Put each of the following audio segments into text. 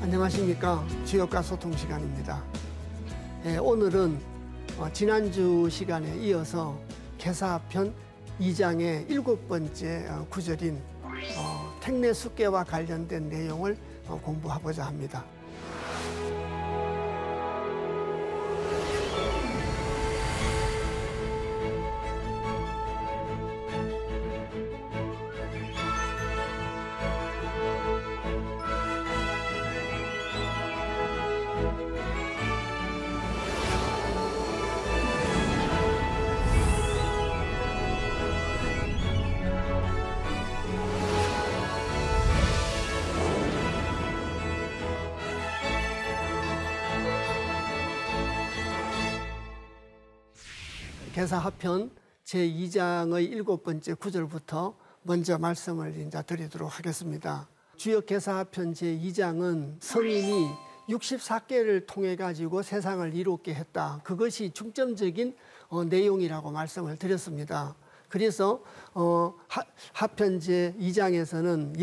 안녕하십니까. 주역과 소통 시간입니다. 오늘은 지난주 시간에 이어서 계사편 2장의 7번째 구절인 택내 숙계와 관련된 내용을 공부하고자 합니다. 계사하편 제2장의 7번째 구절부터 먼저 말씀을 드리도록 하겠습니다. 주역 계사하편 제2장은 성인이 64계를 통해 가지고 세상을 이롭게 했다. 그것이 중점적인 내용이라고 말씀을 드렸습니다. 그래서 하편 제2장에서는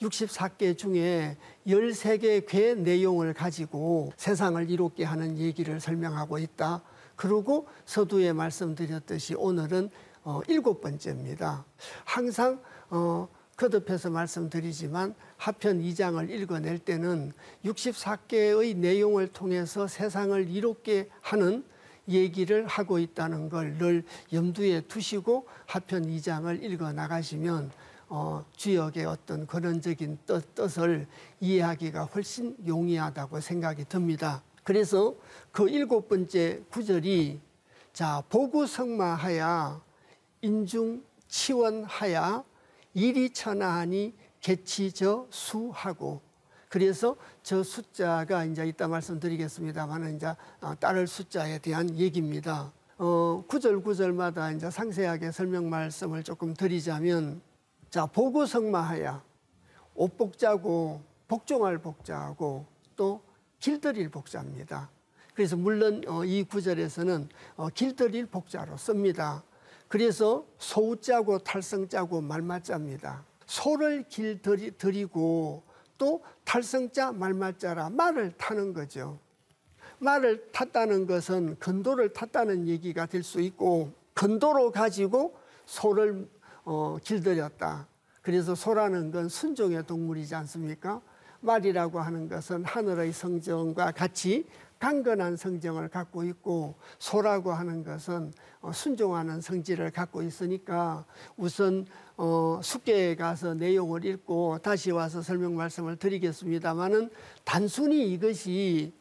64계 중에 13개의 궤 내용을 가지고 세상을 이롭게 하는 얘기를 설명하고 있다. 그리고 서두에 말씀드렸듯이 오늘은 7번째입니다. 항상 거듭해서 말씀드리지만 하편 2장을 읽어낼 때는 64개의 내용을 통해서 세상을 이롭게 하는 얘기를 하고 있다는 걸 늘 염두에 두시고 하편 2장을 읽어 나가시면 주역의 어떤 근원적인 뜻을 이해하기가 훨씬 용이하다고 생각이 듭니다. 그래서 그 7번째 구절이 보구성마하야 인중치원하야 이리천하하니 개치저 수하고, 그래서 저 숫자가 이따 말씀드리겠습니다만 따를 숫자에 대한 얘기입니다. 구절마다 상세하게 설명 말씀을 조금 드리자면, 보구성마하야 옷 복자고 복종할 복자하고 또 길들일 복자입니다. 그래서 물론 이 구절에서는 길들일 복자로 씁니다. 그래서 소자고 탈성자고 말맞자입니다. 소를 길들이고 또 탈성자 말맞자라 말을 타는 거죠. 말을 탔다는 것은 건도를 탔다는 얘기가 될 수 있고, 건도로 가지고 소를 길들였다. 그래서 소라는 건 순종의 동물이지 않습니까? 말이라고 하는 것은 하늘의 성정과 같이 강건한 성정을 갖고 있고, 소라고 하는 것은 순종하는 성질을 갖고 있으니까 우선 숙계에 가서 내용을 읽고 다시 와서 설명 말씀을 드리겠습니다마는, 단순히 이것이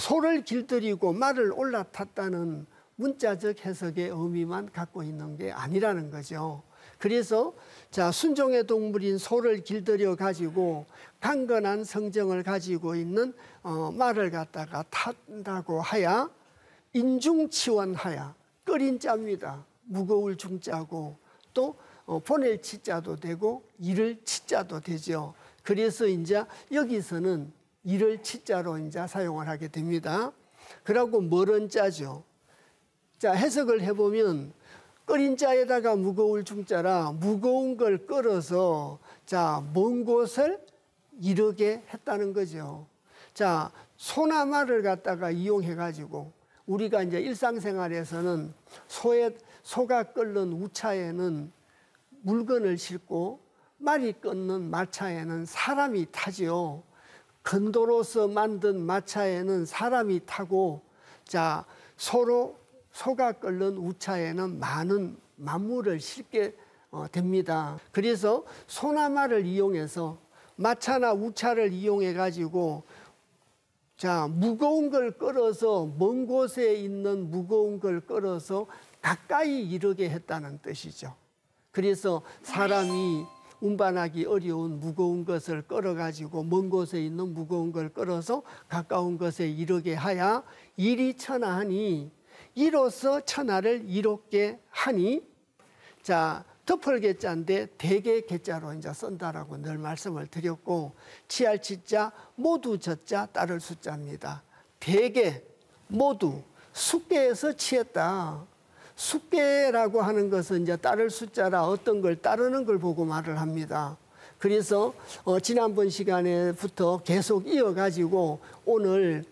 소를 길들이고 말을 올라탔다는 문자적 해석의 의미만 갖고 있는 게 아니라는 거죠. 그래서 순종의 동물인 소를 길들여 가지고 강건한 성정을 가지고 있는 말을 갖다가 탄다고 하야 인중치원하야, 끓인 자입니다. 무거울 중자고 또 보낼 치자도 되고 이를 치자도 되죠. 그래서 여기서는 이를 치자로 사용을 하게 됩니다. 그러고 멀은 자죠. 해석을 해보면 끓인 자에다가 무거울 중자라 무거운 걸 끌어서 먼 곳을 이르게 했다는 거죠. 소나 말을 갖다가 이용해 가지고 우리가 일상생활에서는 소가 끓는 우차에는 물건을 싣고 말이 끓는 마차에는 사람이 타지요. 건도로서 만든 마차에는 사람이 타고 소가 끓는 우차에는 많은 만물을 싣게 됩니다. 그래서 소나 말을 이용해서 마차나 우차를 이용해 가지고 무거운 걸 끌어서 먼 곳에 있는 무거운 걸 끌어서 가까이 이르게 했다는 뜻이죠. 그래서 사람이 운반하기 어려운 무거운 것을 끌어가지고 먼 곳에 있는 무거운 걸 끌어서 가까운 곳에 이르게 하야 이리 천하하니, 이로써 천하를 이롭게 하니, 덮을 개자인데 대개 개자로 쓴다라고 늘 말씀을 드렸고, 치할 치자 모두 젖자 따를 숫자입니다. 대개 모두 숙계에서 취했다. 숙계라고 하는 것은 따를 숫자라 어떤 걸 따르는 걸 보고 말을 합니다. 그래서 지난번 시간에부터 계속 이어가지고 오늘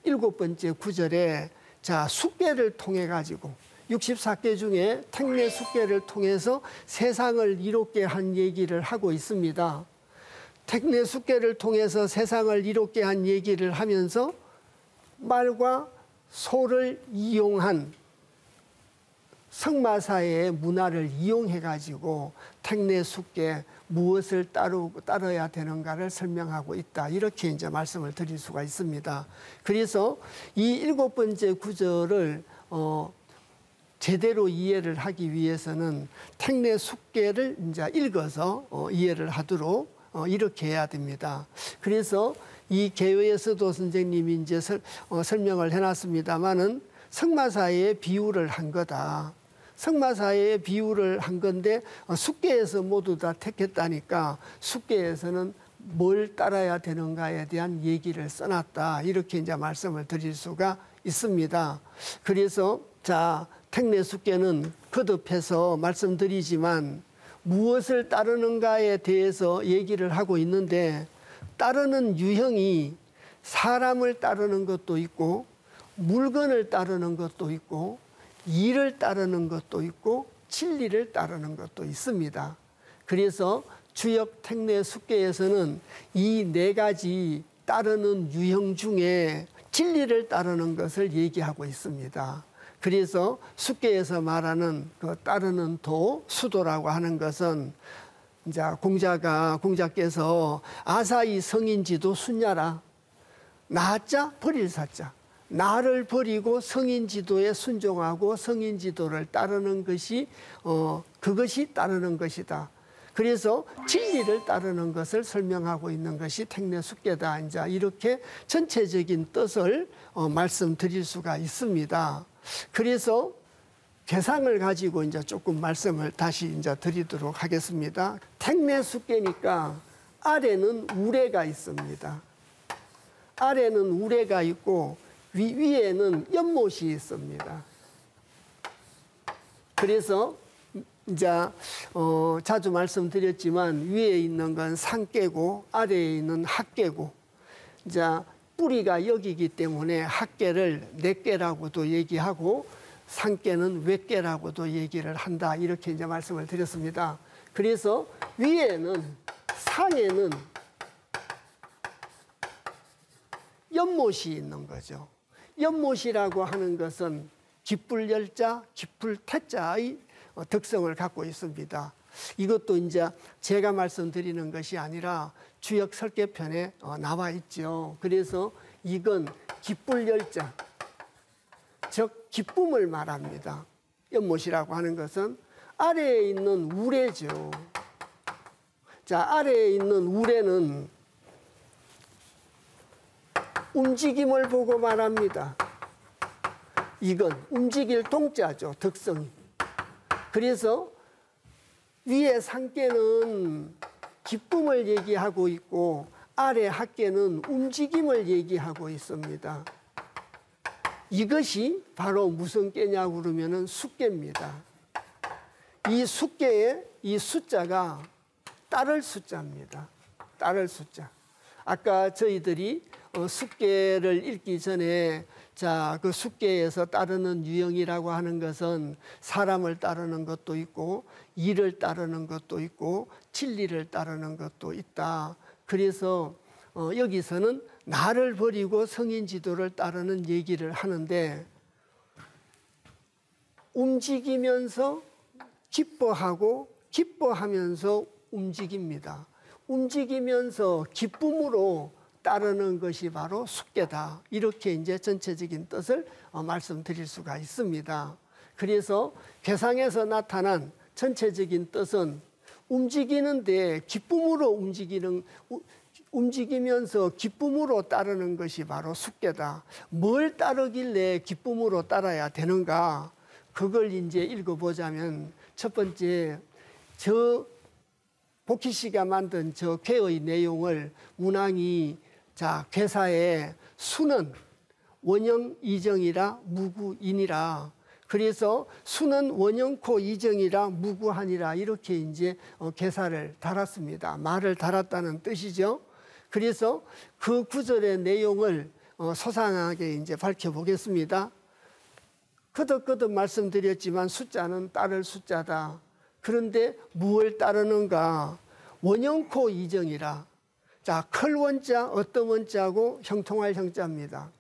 7번째 구절에 자 숙계를 통해 가지고 64계 중에 택내 숙계를 통해서 세상을 이롭게 한 얘기를 하고 있습니다. 택내 숙계를 통해서 세상을 이롭게 한 얘기를 하면서 말과 소를 이용한 성마사의 문화를 이용해 가지고 택내 숙계 무엇을 따라야 되는가를 설명하고 있다. 이렇게 이제 말씀을 드릴 수가 있습니다. 그래서 이 7번째 구절을 제대로 이해를 하기 위해서는 택내 숙계를 이제 읽어서 이해를 하도록 이렇게 해야 됩니다. 그래서 이 개요에서도 선생님이 이제 설명을 해놨습니다만은 성마사의 비유를 한 거다. 성마사의 비유를 한 건데 숙계에서 모두 다 택했다니까 숙계에서는 뭘 따라야 되는가에 대한 얘기를 써놨다. 이렇게 이제 말씀을 드릴 수가 있습니다. 그래서 자 택내 숙계는 거듭해서 말씀드리지만 무엇을 따르는가에 대해서 얘기를 하고 있는데 따르는 유형이 사람을 따르는 것도 있고 물건을 따르는 것도 있고 일을 따르는 것도 있고 진리를 따르는 것도 있습니다. 그래서 주역 택내 숙계에서는 이 4가지 따르는 유형 중에 진리를 따르는 것을 얘기하고 있습니다. 그래서 숙계에서 말하는 그 따르는 수도라고 하는 것은 이제 공자께서 아사히 성인지도 순야라 나자 버릴 사자 나를 버리고 성인지도에 순종하고 성인지도를 따르는 것이 그것이 따르는 것이다. 그래서 진리를 따르는 것을 설명하고 있는 것이 택내 숙계다. 이제 이렇게 전체적인 뜻을 말씀드릴 수가 있습니다. 그래서 괴상을 가지고 이제 조금 말씀을 다시 이제 드리도록 하겠습니다. 택내 숙계니까 아래는 우레가 있습니다. 아래는 우레가 있고 위에는 연못이 있습니다. 그래서 이제 자주 말씀드렸지만 위에 있는 건 상깨고 아래에 있는 학깨고 이제 뿌리가 여기기 때문에 학깨를 넷깨라고도 얘기하고 상깨는 외깨라고도 얘기를 한다. 이렇게 이제 말씀을 드렸습니다. 그래서 위에는 상에는 연못이 있는 거죠. 연못이라고 하는 것은 기쁠열자, 기쁠태자의 특성을 갖고 있습니다. 이것도 이제 제가 말씀드리는 것이 아니라 주역 설계편에 나와 있죠. 그래서 이건 기쁠열자, 즉 기쁨을 말합니다. 연못이라고 하는 것은 아래에 있는 우레죠. 자, 아래에 있는 우레는 움직임을 보고 말합니다. 이건 움직일 동자죠, 특성이. 그래서 위에 상깨는 기쁨을 얘기하고 있고 아래 학깨는 움직임을 얘기하고 있습니다. 이것이 바로 무슨 깨냐고 그러면은 숙깨입니다. 이 숙깨의 이 숫자가 따를 숫자입니다. 따를 숫자. 아까 저희들이 숙계를 읽기 전에 자, 그 숙계에서 따르는 유형이라고 하는 것은 사람을 따르는 것도 있고 일을 따르는 것도 있고 진리를 따르는 것도 있다. 그래서 여기서는 나를 버리고 성인 지도를 따르는 얘기를 하는데 움직이면서 기뻐하고 기뻐하면서 움직입니다. 움직이면서 기쁨으로 따르는 것이 바로 숙계다. 이렇게 이제 전체적인 뜻을 말씀드릴 수가 있습니다. 그래서 괴상에서 나타난 전체적인 뜻은 움직이는데 기쁨으로 움직이면서 기쁨으로 따르는 것이 바로 숙계다. 뭘 따르길래 기쁨으로 따라야 되는가? 그걸 이제 읽어보자면 첫 번째 복희 씨가 만든 저 괴의 내용을 문왕이 자, 괴사에 수는 원형 이정이라 무구인이라 그래서 수는 원형코 이정이라 무구하니라 이렇게 이제 개사를 달았습니다. 말을 달았다는 뜻이죠. 그래서 그 구절의 내용을 소상하게 이제 밝혀보겠습니다. 거듭 말씀드렸지만 숫자는 따를 숫자다. 그런데 무엇을 따르는가? 원형코 이정이라. 자, 클 원자, 어떤 원자고 형통할 형자입니다.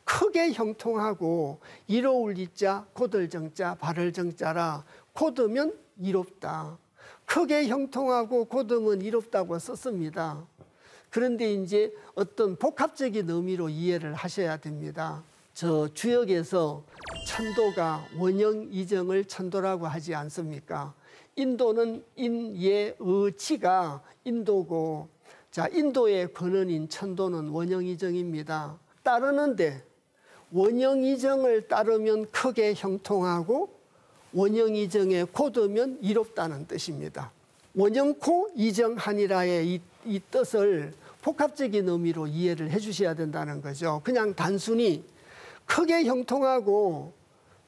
크게 형통하고 이로울 이자, 곧을 정자, 바를 정자라. 곧으면 이롭다. 크게 형통하고 곧으면 이롭다고 썼습니다. 그런데 이제 어떤 복합적인 의미로 이해를 하셔야 됩니다. 저 주역에서 천도가 원형 이정을 천도라고 하지 않습니까? 인도는 인예의 치가 인도고, 자, 인도의 근원인 천도는 원형 이정입니다. 따르는데 원형 이정을 따르면 크게 형통하고 원형 이정에 곧으면 이롭다는 뜻입니다. 원형코 이정하니라의 이 뜻을 복합적인 의미로 이해를 해주셔야 된다는 거죠. 그냥 단순히 크게 형통하고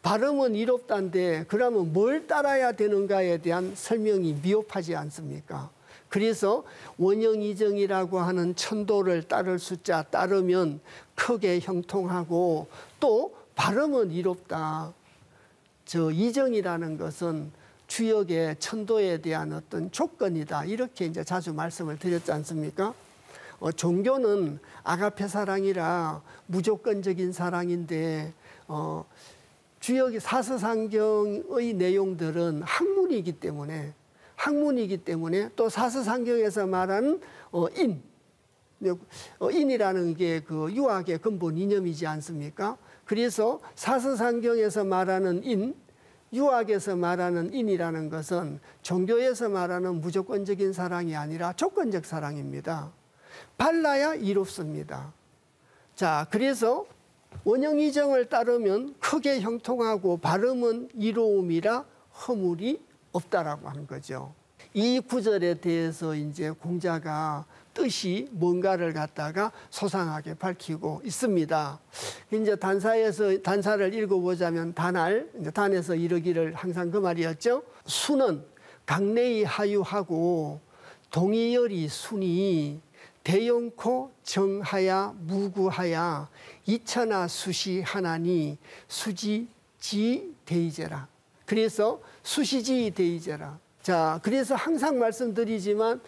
발음은 이롭다인데 그러면 뭘 따라야 되는가에 대한 설명이 미흡하지 않습니까? 그래서 원형이정이라고 하는 천도를 따를 숫자 따르면 크게 형통하고 또 발음은 이롭다. 저 이정이라는 것은 주역의 천도에 대한 어떤 조건이다. 이렇게 이제 자주 말씀을 드렸지 않습니까? 종교는 아가페 사랑이라 무조건적인 사랑인데 주역의 사서상경의 내용들은 학문이기 때문에 또 사서상경에서 말하는 인이라는 게 그 유학의 근본 이념이지 않습니까? 그래서 사서상경에서 말하는 인, 유학에서 말하는 인이라는 것은 종교에서 말하는 무조건적인 사랑이 아니라 조건적 사랑입니다. 발라야 이롭습니다. 자, 그래서 원형이정을 따르면 크게 형통하고 발음은 이로움이라 허물이 없다라고 하는 거죠. 이 구절에 대해서 이제 공자가 뜻이 뭔가를 갖다가 소상하게 밝히고 있습니다. 이제 단사를 읽어보자면 단에서 이르기를 항상 그 말이었죠. 수는 강내이 하유하고 동이열이 순이 대용코 정하야 무구하야 이천하 수시 하나니 수지지 대이제라. 그래서 수시지 대이제라. 자, 그래서 항상 말씀드리지만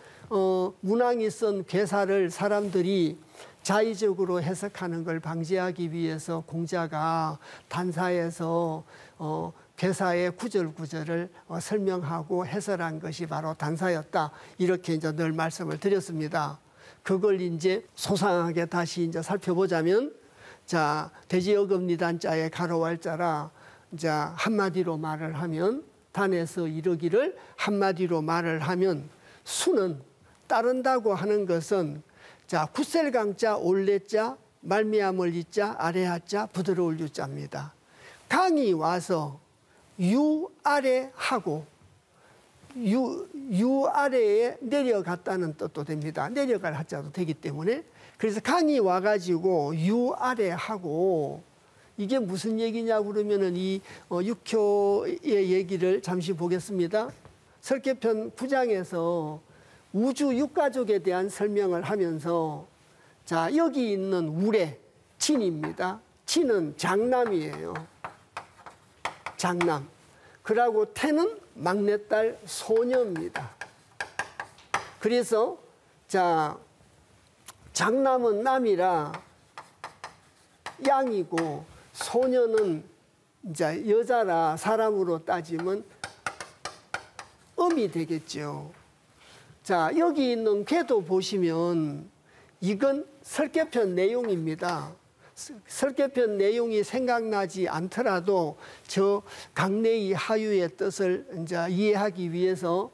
문왕이 쓴 괴사를 사람들이 자의적으로 해석하는 걸 방지하기 위해서 공자가 단사에서 괴사의 구절구절을 설명하고 해설한 것이 바로 단사였다. 이렇게 이제 늘 말씀을 드렸습니다. 그걸 이제 소상하게 다시 이제 살펴보자면, 자, 대지어금니단자의 가로왈자라, 자, 한마디로 말을 하면, 단에서 이르기를 한마디로 말을 하면, 수는 따른다고 하는 것은, 자, 굳셀강자, 올레자, 말미암을 이자, 아래하자, 부드러울 유자입니다. 강이 와서 유 아래 하고, 유 아래에 내려갔다는 뜻도 됩니다. 내려갈 하자도 되기 때문에. 그래서 강이 와가지고 유 아래 하고, 이게 무슨 얘기냐 그러면은 이 육효의 얘기를 잠시 보겠습니다. 설계편 9장에서 우주 육가족에 대한 설명을 하면서, 자, 여기 있는 우레, 진입니다. 진은 장남이에요. 장남. 그러고 태는 막내딸 소녀입니다. 그래서, 자, 장남은 남이라 양이고, 소녀는 이제 여자라 사람으로 따지면 음이 되겠죠. 자, 여기 있는 궤도 보시면 이건 설계편 내용입니다. 설계편 내용이 생각나지 않더라도 저 강내의 하유의 뜻을 이제 이해하기 위해서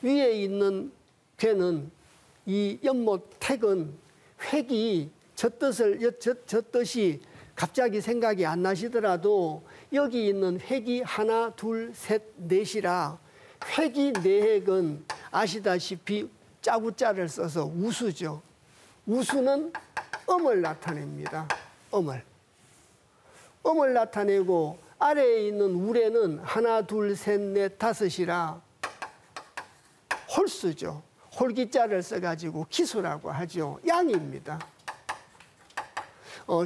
위에 있는 궤는 이 연못 택은 획이 저 뜻이 갑자기 생각이 안 나시더라도 여기 있는 획이 하나, 둘, 셋, 넷이라 획이 네 획은 아시다시피 짜구자를 써서 우수죠. 우수는 음을 나타냅니다. 음을 나타내고 아래에 있는 우레는 하나, 둘, 셋, 넷, 다섯이라 홀수죠. 홀기자를 써가지고 기수라고 하죠. 양입니다.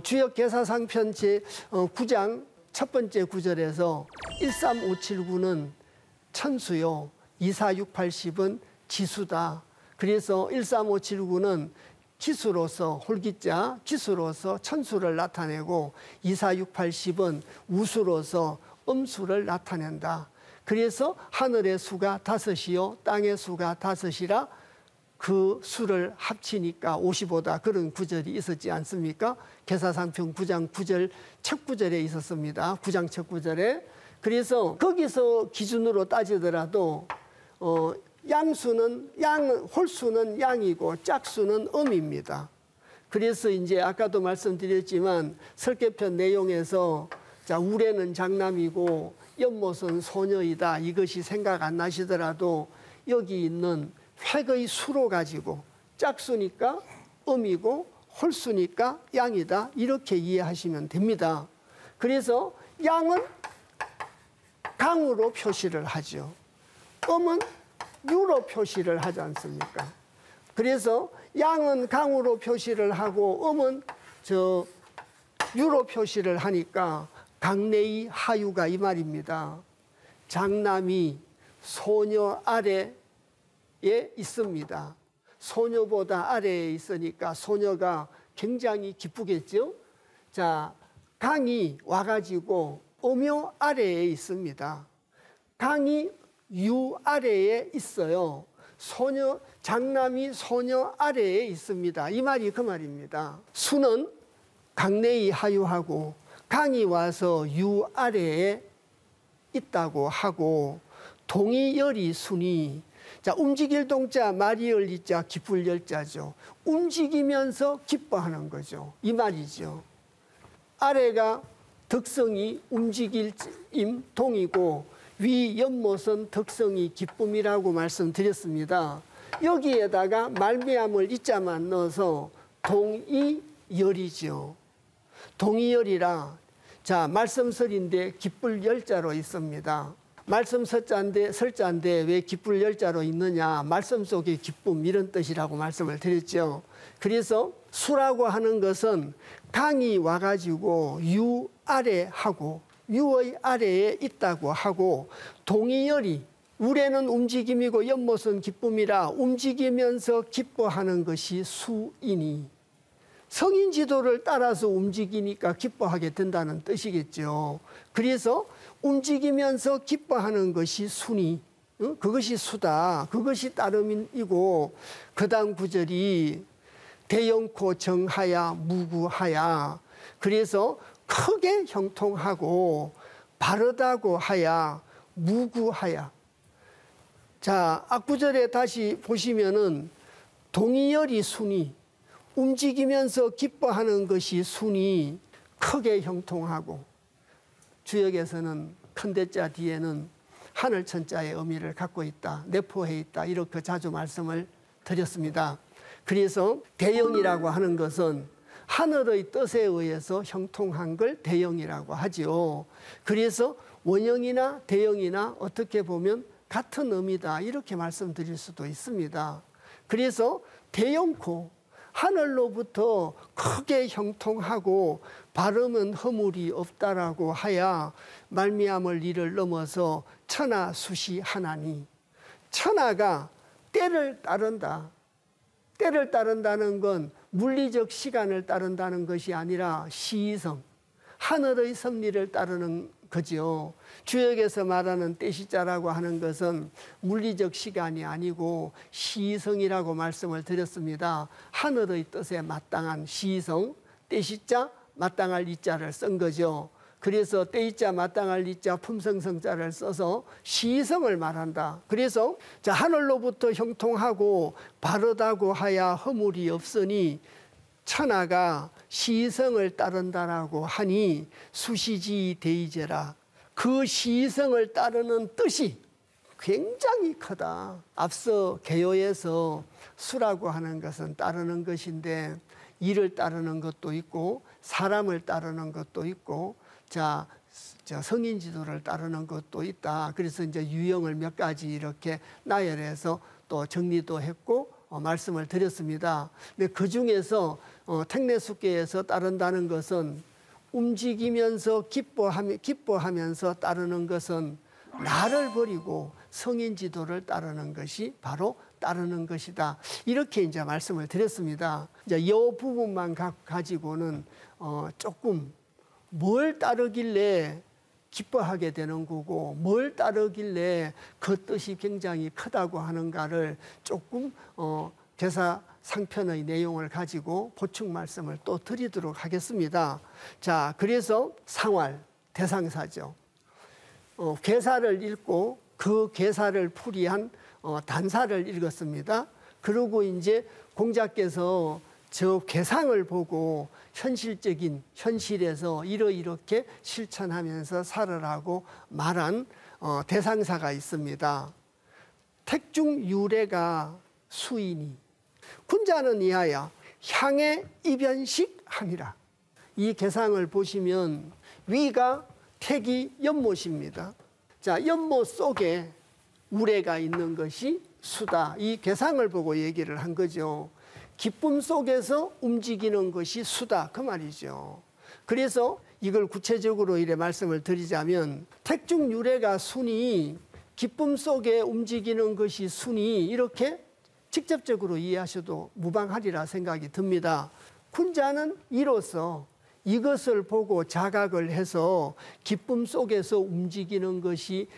주역계사상편 제9장 첫 번째 구절에서 13579는 천수요, 24680은 지수다. 그래서 13579는 기수로서 홀기자, 기수로서 천수를 나타내고 24680은 우수로서 음수를 나타낸다. 그래서 하늘의 수가 다섯이요 땅의 수가 다섯이라 그 수를 합치니까 55다. 그런 구절이 있었지 않습니까? 계사상편 9장 9절 첫 구절에 있었습니다. 9장 첫 구절에. 그래서 거기서 기준으로 따지더라도 홀수는 양이고 짝수는 음입니다. 그래서 이제 아까도 말씀드렸지만 설계편 내용에서 자, 우레는 장남이고 연못은 소녀이다. 이것이 생각 안 나시더라도 여기 있는 획의 수로 가지고 짝수니까 음이고 홀수니까 양이다. 이렇게 이해하시면 됩니다. 그래서 양은 강으로 표시를 하죠. 음은 유로 표시를 하지 않습니까? 그래서 양은 강으로 표시를 하고 음은 유로 표시를 하니까 강내의 하유가 이 말입니다. 장남이 소녀 아래에 있습니다. 소녀보다 아래에 있으니까 소녀가 굉장히 기쁘겠죠? 자, 강이 와가지고 음요 아래에 있습니다. 강이 유 아래에 있어요. 장남이 소녀 아래에 있습니다. 이 말이 그 말입니다. 수는 강내의 하유하고 강이 와서 유 아래에 있다고 하고 동이열이 순이 자 움직일 동자 말이 열리자 기쁠 열자죠. 움직이면서 기뻐하는 거죠. 이 말이죠. 아래가 덕성이 움직일 동이고 위 연못은 덕성이 기쁨이라고 말씀드렸습니다. 여기에다가 말미암을 이자만 넣어서 동이열이죠. 동이열이라 자 말씀설인데 기쁠 열자로 있습니다. 말씀 설자인데 왜 기쁠 열자로 있느냐. 말씀 속의 기쁨 이런 뜻이라고 말씀을 드렸죠. 그래서 수라고 하는 것은 강이 와가지고 유 아래하고 유의 아래에 있다고 하고 동이열이 우레는 움직임이고 연못은 기쁨이라 움직이면서 기뻐하는 것이 수이니 성인 지도를 따라서 움직이니까 기뻐하게 된다는 뜻이겠죠. 그래서 움직이면서 기뻐하는 것이 수니 그것이 수다. 그것이 따름이고 그 다음 구절이 대영코 정하야 무구하야 그래서 크게 형통하고 바르다고 하야 무구하야. 자 앞구절에 다시 보시면은 동이열이 순이 움직이면서 기뻐하는 것이 순이 크게 형통하고 주역에서는 큰 대자 뒤에는 하늘천자의 의미를 갖고 있다. 내포해 있다. 이렇게 자주 말씀을 드렸습니다. 그래서 대영이라고 하는 것은 하늘의 뜻에 의해서 형통한 걸 대영이라고 하지요. 그래서 원형이나 대영이나 어떻게 보면 같은 의미다. 이렇게 말씀드릴 수도 있습니다. 그래서 대영코 하늘로부터 크게 형통하고 발음은 허물이 없다라고 하야 말미암을 이를 넘어서 천하 수시 하나니 천하가 때를 따른다. 때를 따른다는 건 물리적 시간을 따른다는 것이 아니라 시성, 하늘의 섭리를 따르는 거죠. 주역에서 말하는 때시자라고 하는 것은 물리적 시간이 아니고 시성이라고 말씀을 드렸습니다. 하늘의 뜻에 마땅한 시성, 때시자, 마땅할 이자를 쓴 거죠. 그래서 때이자 마땅할 이자 품성성자를 써서 시성을 말한다. 그래서 자 하늘로부터 형통하고 바르다고 하야 허물이 없으니 천하가 시성을 따른다라고 하니 수시지 대이제라. 그 시성을 따르는 뜻이 굉장히 크다. 앞서 개요에서 수라고 하는 것은 따르는 것인데 일을 따르는 것도 있고 사람을 따르는 것도 있고 자 성인 지도를 따르는 것도 있다. 그래서 이제 유형을 몇 가지 이렇게 나열해서 또 정리도 했고 말씀을 드렸습니다. 근데 그 중에서 택례숙계에서 따른다는 것은 움직이면서 기뻐하면서 따르는 것은 나를 버리고 성인 지도를 따르는 것이 바로 따르는 것이다. 이렇게 이제 말씀을 드렸습니다. 이제 이 부분만 가지고는 조금 뭘 따르길래 기뻐하게 되는 거고 뭘 따르길래 그 뜻이 굉장히 크다고 하는가를 조금 계사 상편의 내용을 가지고 보충 말씀을 또 드리도록 하겠습니다. 자, 그래서 상활, 대상사죠. 괴사를 읽고 그 괴사를 풀이한 단사를 읽었습니다. 그리고 이제 공자께서 저 괴상을 보고 현실에서 이렇게 실천하면서 살아라고 말한 대상사가 있습니다. 택중 유래가 수이니 군자는 이하여 향해 입연식 함이라. 이 괴상을 보시면 위가 택이 연못입니다. 자, 연못 속에 우레가 있는 것이 수다. 이 괴상을 보고 얘기를 한 거죠. 기쁨 속에서 움직이는 것이 수다. 그 말이죠. 그래서 이걸 구체적으로 이래 말씀을 드리자면 택중 유래가 순이 기쁨 속에 움직이는 것이 순이 이렇게 직접적으로 이해하셔도 무방하리라 생각이 듭니다. 군자는 이로써 이것을 보고 자각을 해서 기쁨 속에서 움직이는 것이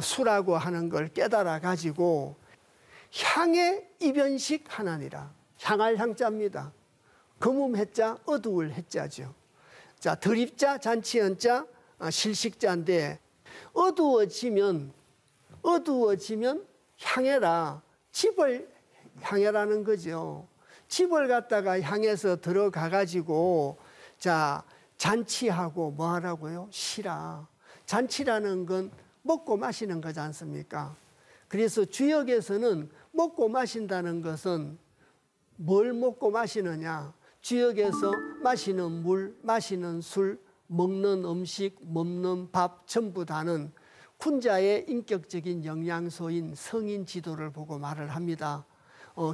수라고 하는 걸 깨달아 가지고 향의 입연식 하나니라. 향할 향자입니다. 금음 해자, 어두울 해자죠. 자, 드립자, 잔치연자, 실식자인데 어두워지면 향해라. 집을 향해라는 거죠. 집을 갖다가 향해서 들어가 가지고 자, 잔치하고 뭐 하라고요? 쉬라. 잔치라는 건 먹고 마시는 거지 않습니까? 그래서 주역에서는 먹고 마신다는 것은 뭘 먹고 마시느냐? 주역에서 마시는 물, 마시는 술, 먹는 음식, 먹는 밥 전부 다는 군자의 인격적인 영양소인 성인 지도를 보고 말을 합니다.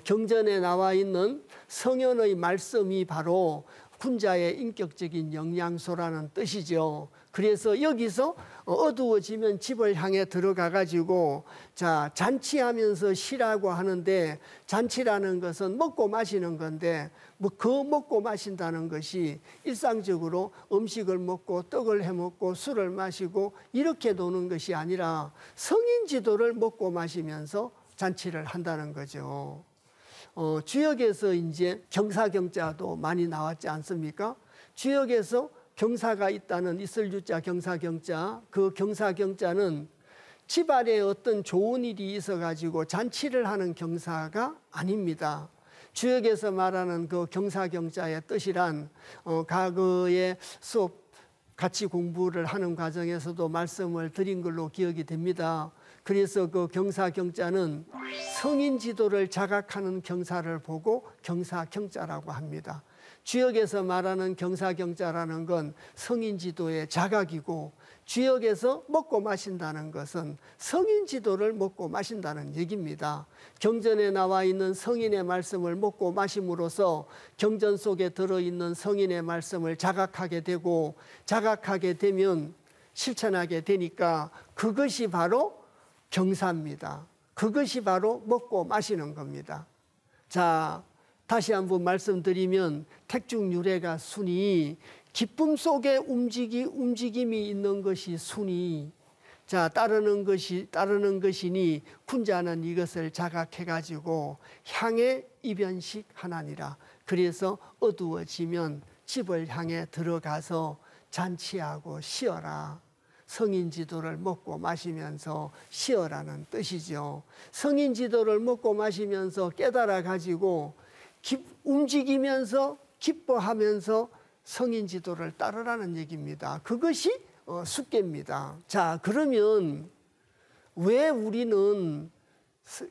경전에 나와 있는 성현의 말씀이 바로 군자의 인격적인 영양소라는 뜻이죠. 그래서 여기서 어두워지면 집을 향해 들어가 가지고 자, 잔치하면서 쉬라고 하는데 잔치라는 것은 먹고 마시는 건데 뭐 그 먹고 마신다는 것이 일상적으로 음식을 먹고 떡을 해 먹고 술을 마시고 이렇게 노는 것이 아니라 성인 지도를 먹고 마시면서 잔치를 한다는 거죠. 주역에서 이제 경사경자도 많이 나왔지 않습니까? 주역에서 경사가 있다는 있을유자 경사경자, 그 경사경자는 집안에 어떤 좋은 일이 있어가지고 잔치를 하는 경사가 아닙니다. 주역에서 말하는 그 경사경자의 뜻이란 과거의 수업 같이 공부를 하는 과정에서도 말씀을 드린 걸로 기억이 됩니다. 그래서 그 경사경자는 성인 지도를 자각하는 경사를 보고 경사경자라고 합니다. 주역에서 말하는 경사경자라는 건 성인 지도의 자각이고 주역에서 먹고 마신다는 것은 성인 지도를 먹고 마신다는 얘기입니다. 경전에 나와 있는 성인의 말씀을 먹고 마심으로써 경전 속에 들어있는 성인의 말씀을 자각하게 되고 자각하게 되면 실천하게 되니까 그것이 바로 경사입니다. 그것이 바로 먹고 마시는 겁니다. 자, 다시 한번 말씀드리면 택중유래가 순이 기쁨 속에 움직임이 있는 것이 순이 자 따르는 것이니 군자는 이것을 자각해 가지고 향해 입연식 하나니라. 그래서 어두워지면 집을 향해 들어가서 잔치하고 쉬어라. 성인 지도를 먹고 마시면서 쉬어라는 뜻이죠. 성인 지도를 먹고 마시면서 깨달아 가지고 움직이면서 기뻐하면서 성인 지도를 따르라는 얘기입니다. 그것이 숙계입니다. 자, 그러면 왜 우리는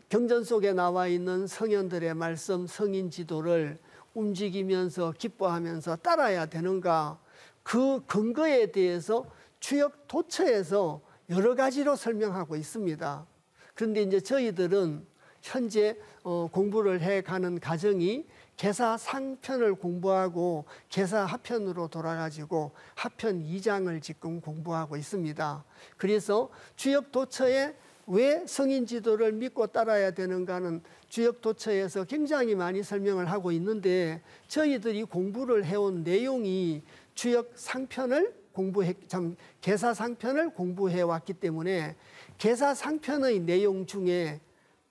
경전 속에 나와 있는 성현들의 말씀, 성인 지도를 움직이면서 기뻐하면서 따라야 되는가? 그 근거에 대해서 주역 도처에서 여러 가지로 설명하고 있습니다. 그런데 이제 저희들은 현재 공부를 해가는 과정이 계사상편을 공부하고 계사하편으로 돌아가지고 하편 2장을 지금 공부하고 있습니다. 그래서 주역 도처에 왜 성인 지도를 믿고 따라야 되는가는 주역 도처에서 굉장히 많이 설명을 하고 있는데, 저희들이 공부를 해온 내용이 주역 상편을 계사상편을 공부해 왔기 때문에 계사상편의 내용 중에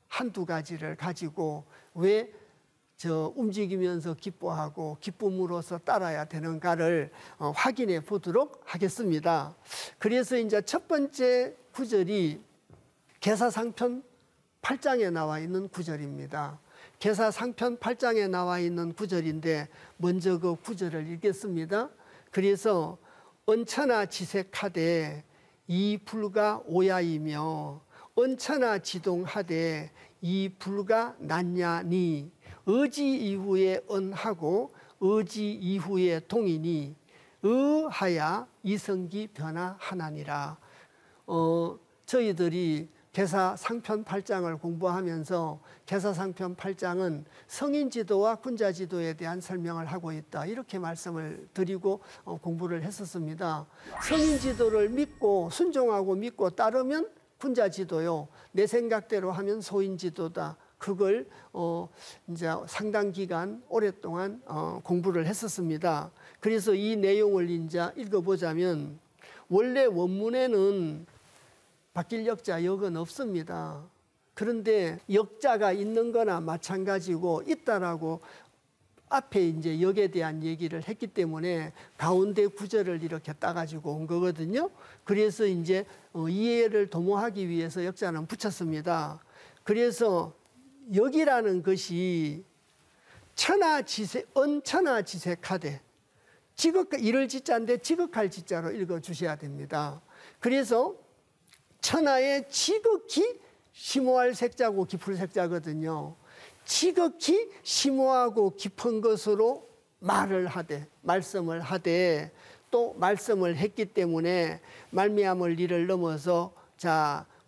한두 가지를 가지고 왜 움직이면서 기뻐하고 기쁨으로써 따라야 되는가를 확인해 보도록 하겠습니다. 그래서 이제 첫 번째 구절이 계사상편 8장에 나와 있는 구절입니다. 계사상편 8장에 나와 있는 구절인데 먼저 그 구절을 읽겠습니다. 그래서 언천하 지색하되 이 불가 오야이며 언천하 지동하되 이 불가 낫냐니 의지 이후에 언하고 의지 이후에 동이니 의하야 이성기 변화하나니라. 저희들이 계사상편 8장을 공부하면서 계사상편 8장은 성인지도와 군자지도에 대한 설명을 하고 있다, 이렇게 말씀을 드리고 공부를 했었습니다. 성인지도를 믿고 순종하고 믿고 따르면 군자지도요, 내 생각대로 하면 소인지도다. 그걸 이제 상당 기간 오랫동안 공부를 했었습니다. 그래서 이 내용을 이제 읽어보자면, 원래 원문에는 바뀔 역자 역은 없습니다. 그런데 역자가 있는 거나 마찬가지고 있다라고 앞에 이제 역에 대한 얘기를 했기 때문에 가운데 구절을 이렇게 따가지고 온 거거든요. 그래서 이제 이해를 도모하기 위해서 역자는 붙였습니다. 그래서 역이라는 것이 언천하지색하되, 이를 지자인데 지극할 지자로 읽어주셔야 됩니다. 그래서 천하에 지극히 심오할 색자고 깊을 색자거든요. 지극히 심오하고 깊은 것으로 말씀을 하되 또 말씀을 했기 때문에 말미암을 일을 넘어서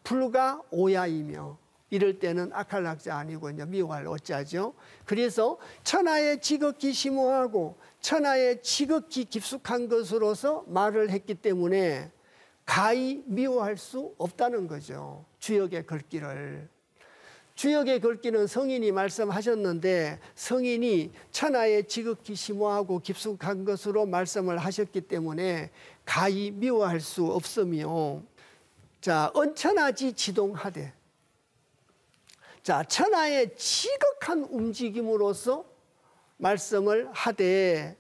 불가 오야이며, 이럴 때는 아칼락자 아니고 이제 미워할 어자죠. 그래서 천하에 지극히 심오하고 천하에 지극히 깊숙한 것으로서 말을 했기 때문에 가히 미워할 수 없다는 거죠. 주역의 글귀를. 주역의 글귀는 성인이 말씀하셨는데, 성인이 천하에 지극히 심오하고 깊숙한 것으로 말씀을 하셨기 때문에 가히 미워할 수 없으며, 언천하지 지동하되, 천하의 지극한 움직임으로서 말씀을 하되,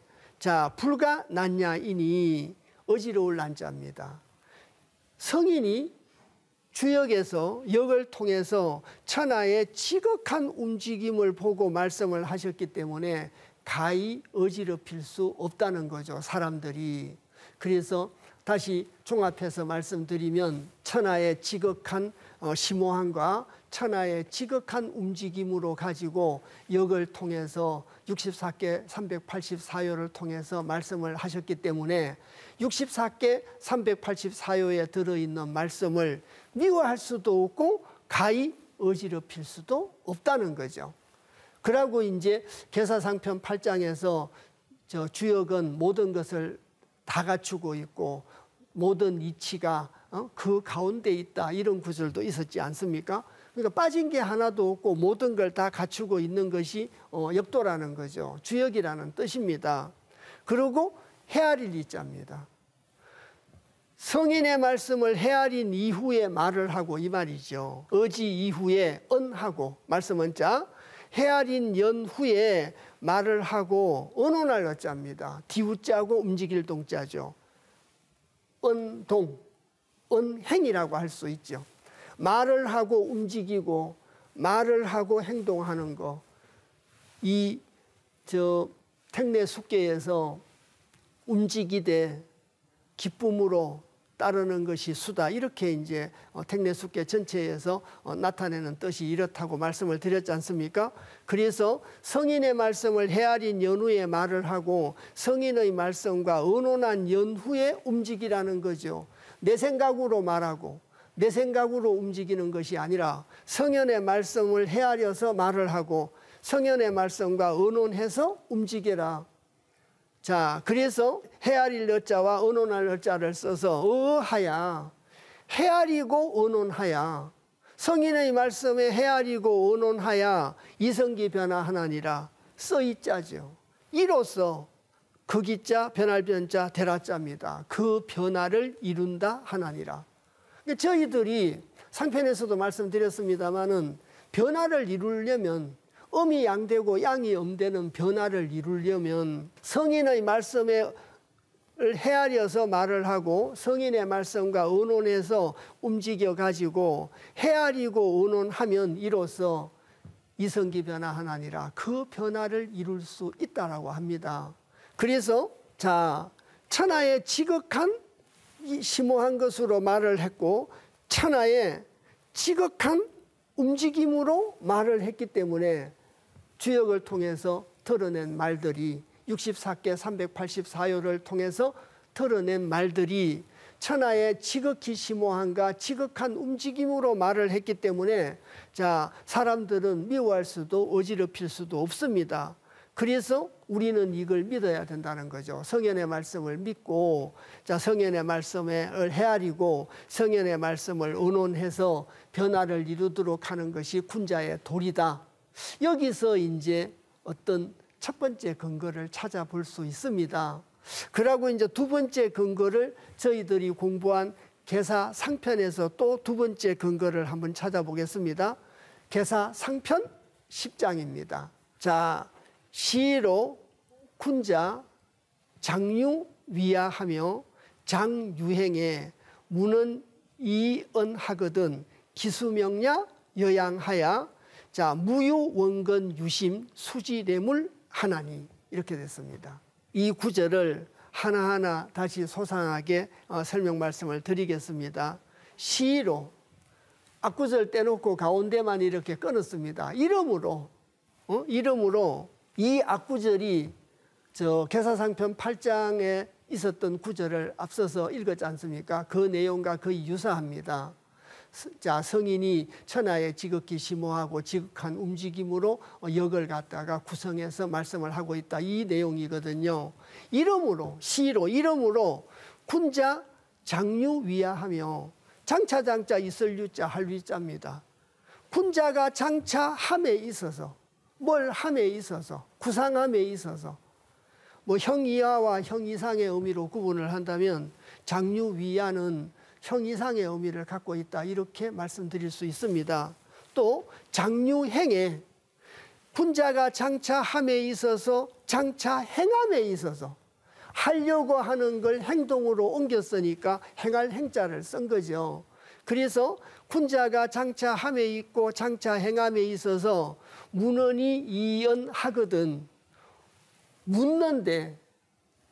불가 낫냐이니 어지러울 난자입니다. 성인이 주역에서 역을 통해서 천하의 지극한 움직임을 보고 말씀을 하셨기 때문에 가히 어지럽힐 수 없다는 거죠, 사람들이. 그래서 다시 종합해서 말씀드리면, 천하의 지극한 심오함과 천하의 지극한 움직임으로 가지고 역을 통해서 64개 384요를 통해서 말씀을 하셨기 때문에 64개 384요에 들어있는 말씀을 미워할 수도 없고 가히 어지럽힐 수도 없다는 거죠. 그러고 이제 계사상편 8장에서 주역은 모든 것을 다 갖추고 있고 모든 이치가 그 가운데 있다, 이런 구절도 있었지 않습니까? 그러니까 빠진 게 하나도 없고 모든 걸 다 갖추고 있는 것이 역도라는 거죠. 주역이라는 뜻입니다. 그리고 헤아릴 이자입니다. 성인의 말씀을 헤아린 이후에 말을 하고, 이 말이죠. 어지 이후에 언하고, 말씀은 자, 헤아린 연후에 말을 하고, 언언할 어자입니다. 디우자고 움직일 동자죠. 언동, 언행이라고 할 수 있죠. 말을 하고 움직이고 말을 하고 행동하는 거, 이 택내 숙계에서 움직이되 기쁨으로 따르는 것이 수다. 이렇게 이제 택내숙계 전체에서 나타내는 뜻이 이렇다고 말씀을 드렸지 않습니까? 그래서 성인의 말씀을 헤아린 연후에 말을 하고 성인의 말씀과 의논한 연후에 움직이라는 거죠. 내 생각으로 말하고 내 생각으로 움직이는 것이 아니라 성인의 말씀을 헤아려서 말을 하고 성인의 말씀과 의논해서 움직여라. 자, 그래서 헤아릴 어자와 의논할 어자를 써서 의하야, 헤아리고 의논하야, 성인의 말씀에 헤아리고 의논하야 이성기 변화하나니라 써있자죠. 이로써 극이자 변할 변자 대라자입니다. 그 변화를 이룬다 하나니라. 저희들이 상편에서도 말씀드렸습니다마는 변화를 이루려면 음이 양되고 양이 음되는 변화를 이루려면 성인의 말씀에 헤아려서 말을 하고 성인의 말씀과 의논해서 움직여 가지고 헤아리고 의논하면 이로써 이성기 변화하나니라 그 변화를 이룰 수 있다라고 합니다. 그래서 자, 천하의 지극한 심오한 것으로 말을 했고 천하의 지극한 움직임으로 말을 했기 때문에 주역을 통해서 드러낸 말들이 64개 384요를 통해서 드러낸 말들이 천하의 지극히 심오한가 지극한 움직임으로 말을 했기 때문에 자, 사람들은 미워할 수도 어지럽힐 수도 없습니다. 그래서 우리는 이걸 믿어야 된다는 거죠. 성현의 말씀을 믿고 자, 성현의 말씀을 헤아리고 성현의 말씀을 의논해서 변화를 이루도록 하는 것이 군자의 도리다. 여기서 이제 어떤 첫 번째 근거를 찾아볼 수 있습니다. 그러고 이제 두 번째 근거를 저희들이 공부한 계사 상편에서 또 두 번째 근거를 한번 찾아보겠습니다. 계사 상편 10장입니다. 자, 시로 군자 장유 위야하며 장유행에 문은 이언하거든 기수명야 여양하야 자, 무유 원건 유심 수지래물 하나니 이렇게 됐습니다. 이 구절을 하나하나 다시 소상하게 설명 말씀을 드리겠습니다. 시로 앞구절 떼놓고 가운데만 이렇게 끊었습니다. 이름으로 이 앞구절이 저 계사상편 8장에 있었던 구절을 앞서서 읽었지 않습니까? 그 내용과 거의 유사합니다. 자, 성인이 천하의 지극히 심오하고 지극한 움직임으로 역을 갖다가 구성해서 말씀을 하고 있다. 이 내용이거든요. 이름으로 시로 이름으로 군자 장유 위야하며 장차 있을 유자 할 위자입니다. 군자가 장차함에 있어서 뭘 함에 있어서 구상함에 있어서 뭐 형이하와 형이상의 의미로 구분을 한다면 장유 위야는 형 이상의 의미를 갖고 있다 이렇게 말씀드릴 수 있습니다. 또 장유행에 군자가 장차함에 있어서 장차 행함에 있어서 하려고 하는 걸 행동으로 옮겼으니까 행할 행자를 쓴 거죠. 그래서 군자가 장차함에 있고 장차 행함에 있어서 문헌이 이연하거든 묻는데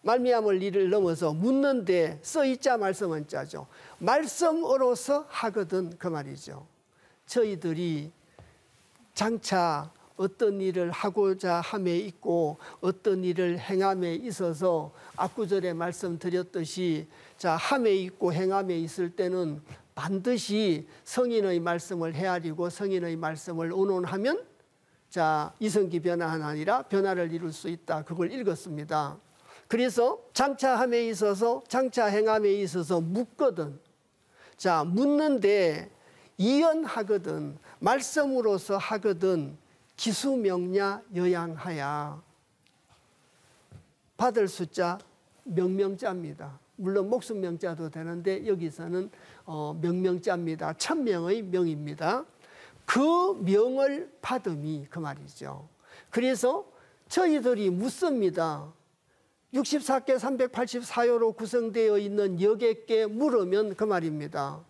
말미암을 일을 넘어서 묻는데 써있자 말씀은 자죠. 말씀으로서 하거든 그 말이죠. 저희들이 장차 어떤 일을 하고자 함에 있고 어떤 일을 행함에 있어서 앞구절에 말씀드렸듯이 자, 함에 있고 행함에 있을 때는 반드시 성인의 말씀을 헤아리고 성인의 말씀을 의논하면 자, 이성기 변화하나니라 변화를 이룰 수 있다. 그걸 읽었습니다. 그래서 장차함에 있어서 장차 행함에 있어서 묻거든. 자, 묻는데 이연하거든. 말씀으로서 하거든. 기수명야 여양하야. 받을 숫자 명명자입니다. 물론 목숨명자도 되는데 여기서는 명명자입니다. 천명의 명입니다. 그 명을 받음이 그 말이죠. 그래서 저희들이 묻습니다. 64개 384요로 구성되어 있는 여객께 물으면 그 말입니다.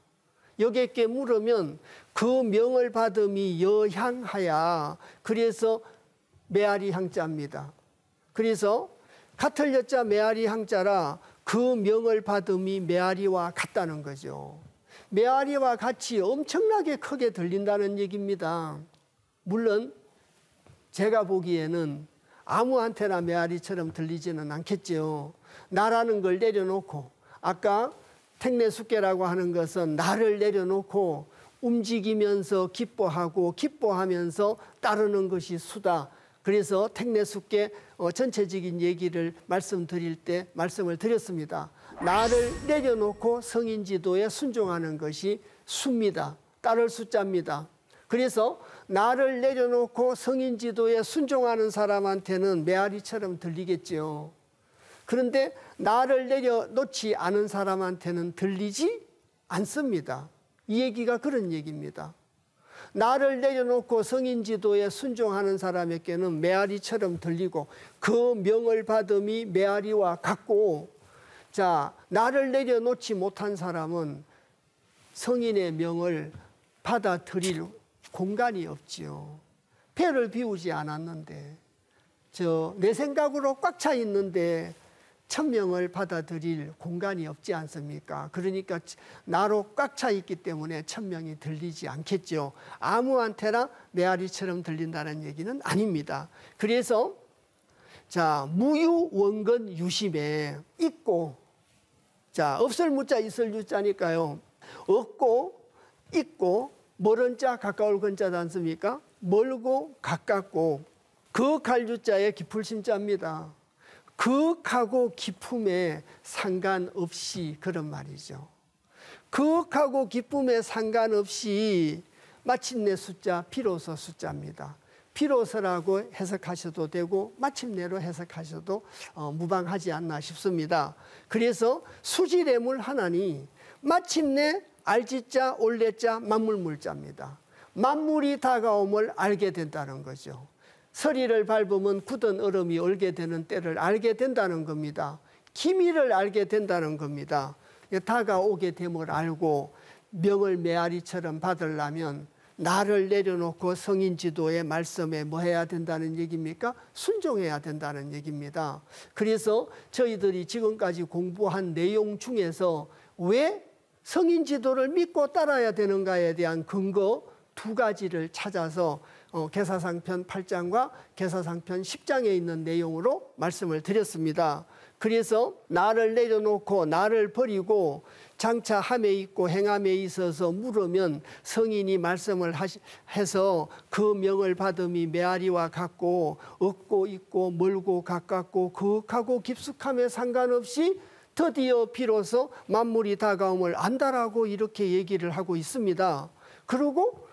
여객께 물으면 그 명을 받음이 여향하야. 그래서 메아리 향자입니다. 그래서 같을 여자 메아리 향자라 그 명을 받음이 메아리와 같다는 거죠. 메아리와 같이 엄청나게 크게 들린다는 얘기입니다. 물론 제가 보기에는 아무한테나 메아리처럼 들리지는 않겠죠. 나라는 걸 내려놓고, 아까 택내숫계라고 하는 것은 나를 내려놓고 움직이면서 기뻐하고 기뻐하면서 따르는 것이 수다. 그래서 택내숫계 전체적인 얘기를 말씀드릴 때 말씀을 드렸습니다. 나를 내려놓고 성인 지도에 순종하는 것이 수입니다. 따를 숫자입니다. 그래서 나를 내려놓고 성인 지도에 순종하는 사람한테는 메아리처럼 들리겠죠. 그런데 나를 내려놓지 않은 사람한테는 들리지 않습니다. 이 얘기가 그런 얘기입니다. 나를 내려놓고 성인 지도에 순종하는 사람에게는 메아리처럼 들리고 그 명을 받음이 메아리와 같고, 자, 나를 내려놓지 못한 사람은 성인의 명을 받아들일 공간이 없지요. 배를 비우지 않았는데, 내 생각으로 꽉 차 있는데 천명을 받아들일 공간이 없지 않습니까? 그러니까 나로 꽉 차 있기 때문에 천명이 들리지 않겠죠. 아무한테나 메아리처럼 들린다는 얘기는 아닙니다. 그래서 자, 무유 원근 유심에 있고, 자, 없을 무자 있을 유자니까요. 없고 있고 멀은 자 가까울 근자지 않습니까? 멀고 가깝고 극할 유자에 깊을 심자입니다. 극하고 깊음에 상관없이 그런 말이죠. 극하고 깊음에 상관없이 마침내 숫자 비로소 숫자입니다. 비로소라고 해석하셔도 되고 마침내로 해석하셔도 무방하지 않나 싶습니다. 그래서 수지래물 하나니 마침내 알지자 올래자 만물물자입니다. 만물이 다가옴을 알게 된다는 거죠. 서리를 밟으면 굳은 얼음이 얼게 되는 때를 알게 된다는 겁니다. 기미를 알게 된다는 겁니다. 다가오게 됨을 알고 명을 메아리처럼 받으려면 나를 내려놓고 성인 지도의 말씀에 뭐 해야 된다는 얘기입니까? 순종해야 된다는 얘기입니다. 그래서 저희들이 지금까지 공부한 내용 중에서 왜 성인 지도를 믿고 따라야 되는가에 대한 근거 두 가지를 찾아서 계사상편 8장과 계사상편 10장에 있는 내용으로 말씀을 드렸습니다. 그래서 나를 내려놓고 나를 버리고 장차 함에 있고 행함에 있어서 물으면 성인이 말씀을 해서 그 명을 받음이 메아리와 같고 없고 있고 멀고 가깝고 거하고 깊숙함에 상관없이 드디어 비로소 만물이 다가옴을 안다라고 이렇게 얘기를 하고 있습니다. 그리고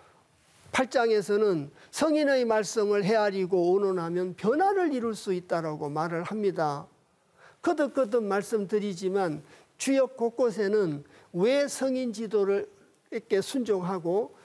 8장에서는 성인의 말씀을 헤아리고 온원하면 변화를 이룰 수 있다라고 말을 합니다. 거듭거듭 말씀드리지만 주역 곳곳에는 왜 성인 지도를 이렇게 순종하고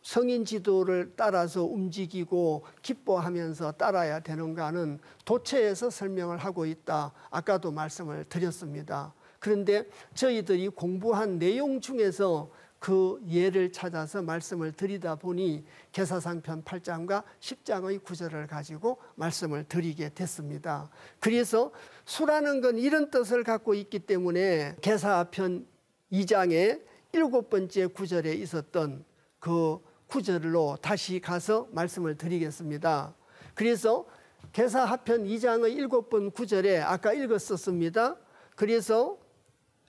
성인 지도를 따라서 움직이고 기뻐하면서 따라야 되는가는 도체에서 설명을 하고 있다. 아까도 말씀을 드렸습니다. 그런데 저희들이 공부한 내용 중에서 그 예를 찾아서 말씀을 드리다 보니 계사상편 8장과 10장의 구절을 가지고 말씀을 드리게 됐습니다. 그래서 수라는 건 이런 뜻을 갖고 있기 때문에 계사편 2장의 7번째 구절에 있었던 그 구절로 다시 가서 말씀을 드리겠습니다. 그래서 계사하편 2장의 7번 구절에 아까 읽었었습니다. 그래서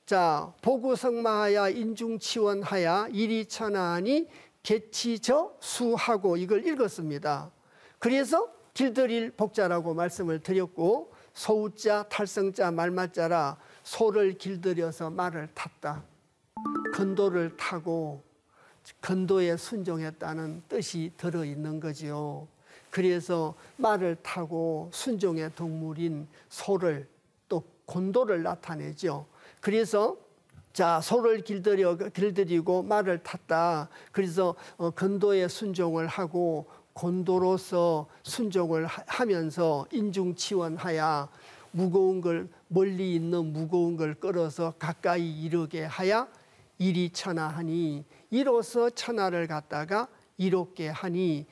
자, 보구성마하야 인중치원하야 이리천하니 개치저 수하고 이걸 읽었습니다. 그래서 길들일 복자라고 말씀을 드렸고 소우자 탈성자 말맞자라 소를 길들여서 말을 탔다. 건도를 타고 건도에 순종했다는 뜻이 들어있는 거지요. 그래서 말을 타고 순종의 동물인 소를 또 곤도를 나타내죠. 그래서 자, 소를 길들이고 말을 탔다. 그래서 건도에 순종을 하고 곤도로서 순종을 하면서 인중치원하야 무거운 걸 멀리 있는 무거운 걸 끌어서 가까이 이르게 하야 이리천하하니 이로써 천하를 갖다가 이롭게 하니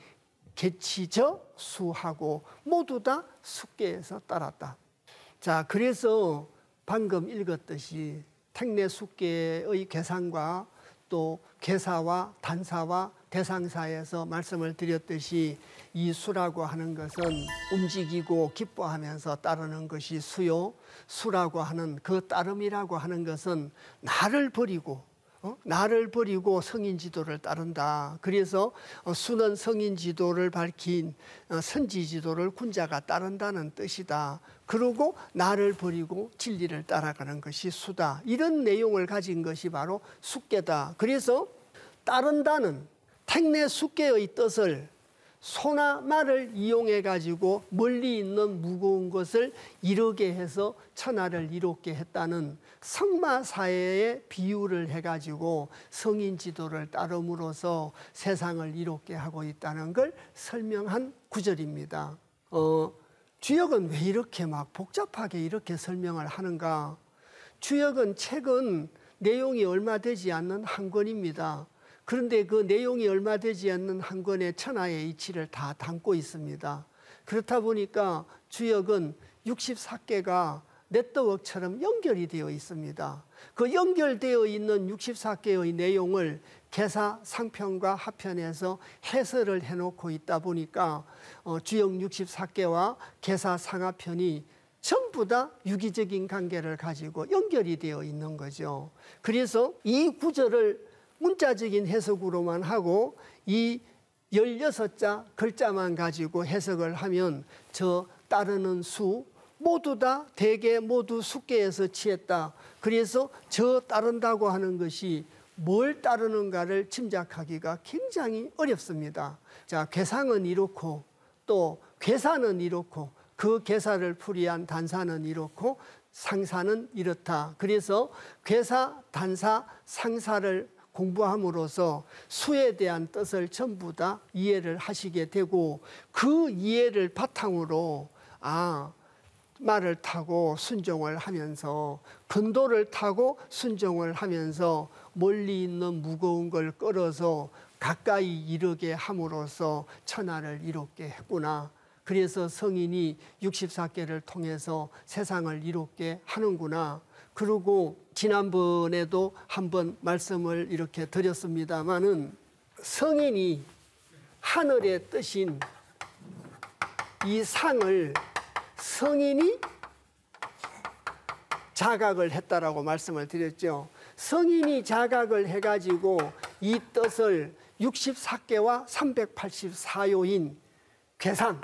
개치저 수하고 모두 다 숙계에서 따랐다. 자, 그래서 방금 읽었듯이 택내 숙계의 계산과 또 괴사와 단사와 대상사에서 말씀을 드렸듯이 이 수라고 하는 것은 움직이고 기뻐하면서 따르는 것이 수요, 수라고 하는 그 따름이라고 하는 것은 나를 버리고 성인 지도를 따른다. 그래서 수는 성인 지도를 밝힌 선지 지도를 군자가 따른다는 뜻이다. 그리고 나를 버리고 진리를 따라가는 것이 수다. 이런 내용을 가진 것이 바로 숙계다. 그래서 따른다는 택내 숙계의 뜻을 소나 말을 이용해 가지고 멀리 있는 무거운 것을 이루게 해서 천하를 이롭게 했다는 성마사회의 비유를 해가지고 성인 지도를 따름으로써 세상을 이롭게 하고 있다는 걸 설명한 구절입니다. 주역은 왜 이렇게 막 복잡하게 이렇게 설명을 하는가? 주역은 책은 내용이 얼마 되지 않는 한 권입니다. 그런데 그 내용이 얼마 되지 않는 한 권의 천하의 이치를 다 담고 있습니다. 그렇다 보니까 주역은 64개가 네트워크처럼 연결이 되어 있습니다. 그 연결되어 있는 64개의 내용을 개사, 상편과 하편에서 해설을 해놓고 있다 보니까 주역 64개와 개사, 상하편이 전부 다 유기적인 관계를 가지고 연결이 되어 있는 거죠. 그래서 이 구절을 문자적인 해석으로만 하고 이 16자 글자만 가지고 해석을 하면 저 따르는 수 모두 다 대개 모두 숙계에서 취했다. 그래서 저 따른다고 하는 것이 뭘 따르는가를 짐작하기가 굉장히 어렵습니다. 자, 괴상은 이렇고 또 괴사는 이렇고 그 괴사를 풀이한 단사는 이렇고 상사는 이렇다. 그래서 괴사, 단사, 상사를 공부함으로써 수에 대한 뜻을 전부 다 이해를 하시게 되고 그 이해를 바탕으로 말을 타고 순종을 하면서 근도를 타고 순종을 하면서 멀리 있는 무거운 걸 끌어서 가까이 이르게 함으로써 천하를 이롭게 했구나. 그래서 성인이 64개를 통해서 세상을 이롭게 하는구나. 그리고 지난번에도 한번 말씀을 이렇게 드렸습니다마는 성인이 하늘의 뜻인 이 상을 성인이 자각을 했다라고 말씀을 드렸죠. 성인이 자각을 해가지고 이 뜻을 64개와 384요인 괴상,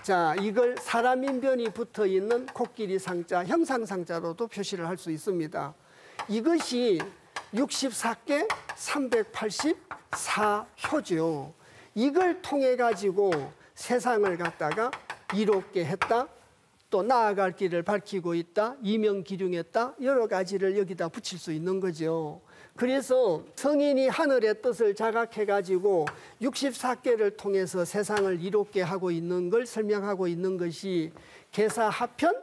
자, 이걸 사람인변이 붙어있는 코끼리 상자, 형상상자로도 표시를 할 수 있습니다. 이것이 64개 384효죠. 이걸 통해 가지고 세상을 갖다가 이롭게 했다. 또 나아갈 길을 밝히고 있다. 이명기륭했다. 여러 가지를 여기다 붙일 수 있는 거죠. 그래서 성인이 하늘의 뜻을 자각해 가지고 64개를 통해서 세상을 이롭게 하고 있는 걸 설명하고 있는 것이 개사하편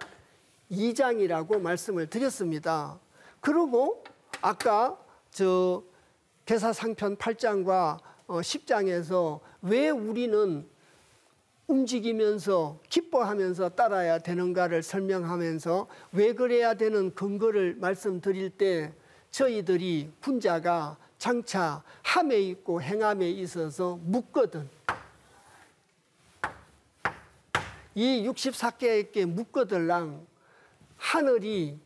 2장이라고 말씀을 드렸습니다. 그리고 아까 개사상편 8장과 10장에서 왜 우리는 움직이면서 기뻐하면서 따라야 되는가를 설명하면서 왜 그래야 되는 근거를 말씀드릴 때 저희들이 군자가 장차 함에 있고 행함에 있어서 묻거든. 이 64개에게 묻거들랑 하늘이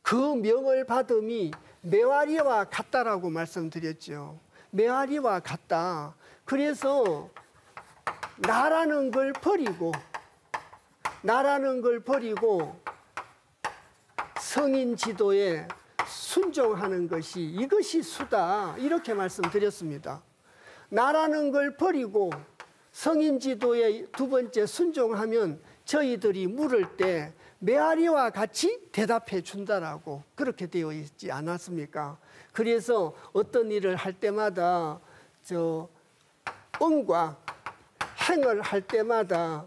그 명을 받음이 메아리와 같다라고 말씀드렸죠. 메아리와 같다. 그래서 나라는 걸 버리고 성인 지도에 순종하는 것이 이것이 수다. 이렇게 말씀드렸습니다. 나라는 걸 버리고 성인 지도에 두 번째 순종하면 저희들이 물을 때 메아리와 같이 대답해 준다라고 그렇게 되어 있지 않았습니까? 그래서 어떤 일을 할 때마다 응과 행을 할 때마다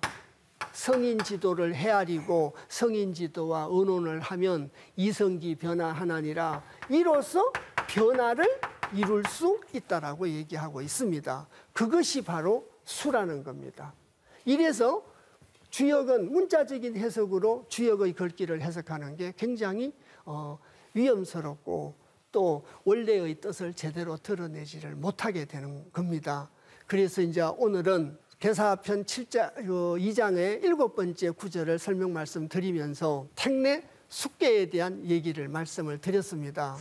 성인 지도를 헤아리고 성인 지도와 의논을 하면 이성기 변화하나니라. 이로써 변화를 이룰 수 있다라고 얘기하고 있습니다. 그것이 바로 수라는 겁니다. 이래서 주역은 문자적인 해석으로 주역의 글귀를 해석하는 게 굉장히 위험스럽고 또 원래의 뜻을 제대로 드러내지를 못하게 되는 겁니다. 그래서 이제 오늘은 계사편 2장의 7번째 구절을 설명 말씀드리면서 택내 숙계에 대한 얘기를 말씀을 드렸습니다.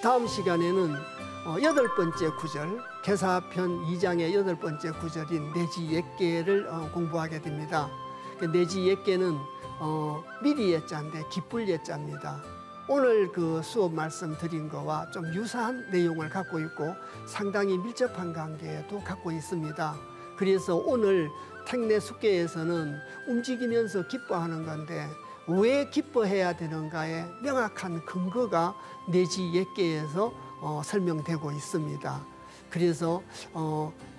다음 시간에는 8번째 구절, 계사편 2장의 8번째 구절인 내지 옛개를 공부하게 됩니다. 내지 옛개는 미리 옛자인데 기쁠 옛자입니다. 오늘 그 수업 말씀드린 거와 좀 유사한 내용을 갖고 있고 상당히 밀접한 관계도 갖고 있습니다. 그래서 오늘 택내 숙계에서는 움직이면서 기뻐하는 건데 왜 기뻐해야 되는가에 명확한 근거가 내지 옛개에서 설명되고 있습니다. 그래서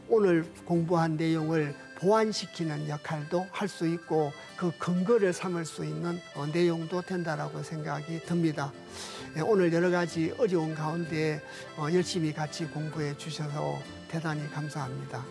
오늘 공부한 내용을 보완시키는 역할도 할 수 있고 그 근거를 삼을 수 있는 내용도 된다라고 생각이 듭니다. 오늘 여러 가지 어려운 가운데 열심히 같이 공부해 주셔서 대단히 감사합니다.